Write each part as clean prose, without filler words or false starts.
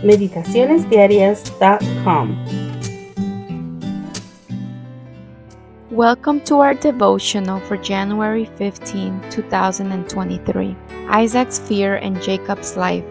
meditacionesdiarias.com. Welcome to our devotional for January 15, 2023. Isaac's fear and Jacob's life.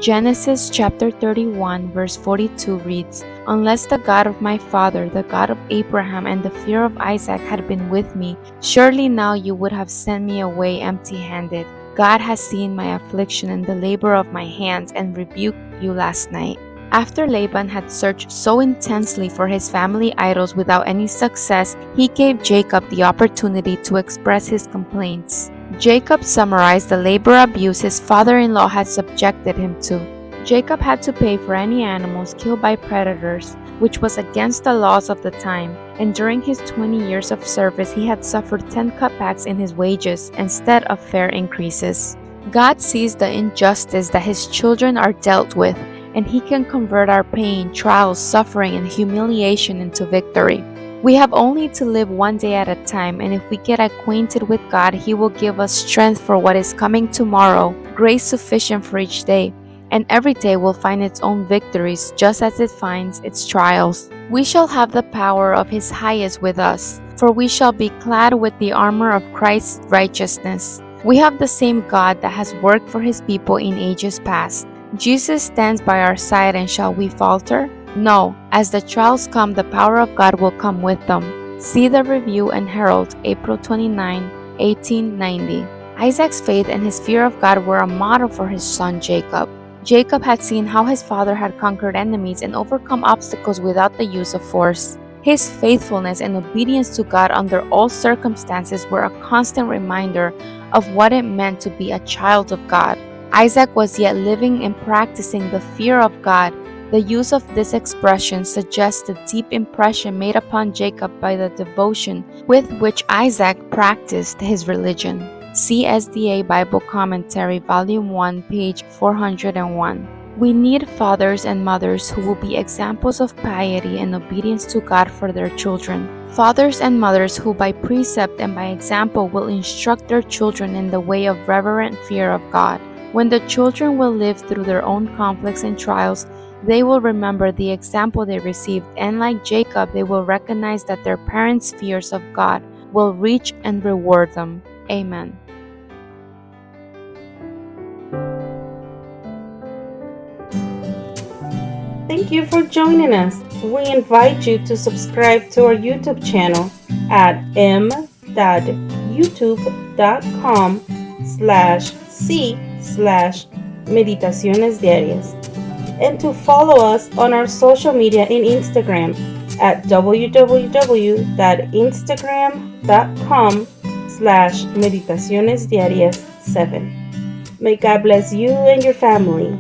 Genesis chapter 31 verse 42 reads, "Unless the God of my father, the God of Abraham, and the fear of Isaac had been with me, surely now you would have sent me away empty-handed. God has seen my affliction and the labor of my hands and rebuked you last night." After Laban had searched so intensely for his family idols without any success, he gave Jacob the opportunity to express his complaints. Jacob summarized the labor abuse his father-in-law had subjected him to. Jacob had to pay for any animals killed by predators, which was against the laws of the time, and during his 20 years of service he had suffered 10 cutbacks in his wages instead of fair increases. God sees the injustice that his children are dealt with, and he can convert our pain, trials, suffering, and humiliation into victory. We have only to live one day at a time, and if we get acquainted with God, he will give us strength for what is coming tomorrow, grace sufficient for each day, and every day will find its own victories just as it finds its trials. We shall have the power of his highest with us, for we shall be clad with the armor of Christ's righteousness. We have the same God that has worked for his people in ages past. Jesus stands by our side, and shall we falter? No, as the trials come, the power of God will come with them. See the Review and Herald, April 29, 1890. Isaac's faith and his fear of God were a model for his son Jacob. Jacob had seen how his father had conquered enemies and overcome obstacles without the use of force. His faithfulness and obedience to God under all circumstances were a constant reminder of what it meant to be a child of God. Isaac was yet living and practicing the fear of God. The use of this expression suggests the deep impression made upon Jacob by the devotion with which Isaac practiced his religion. See SDA Bible Commentary, Volume 1, page 401. We need fathers and mothers who will be examples of piety and obedience to God for their children. Fathers and mothers who by precept and by example will instruct their children in the way of reverent fear of God. When the children will live through their own conflicts and trials, they will remember the example they received, and like Jacob, they will recognize that their parents' fears of God will reach and reward them. Amen. Thank you for joining us. We invite you to subscribe to our YouTube channel at m.youtube.com/c/Meditaciones Diarias, and to follow us on our social media in Instagram at www.instagram.com/meditacionesdiarias7. May God bless you and your family.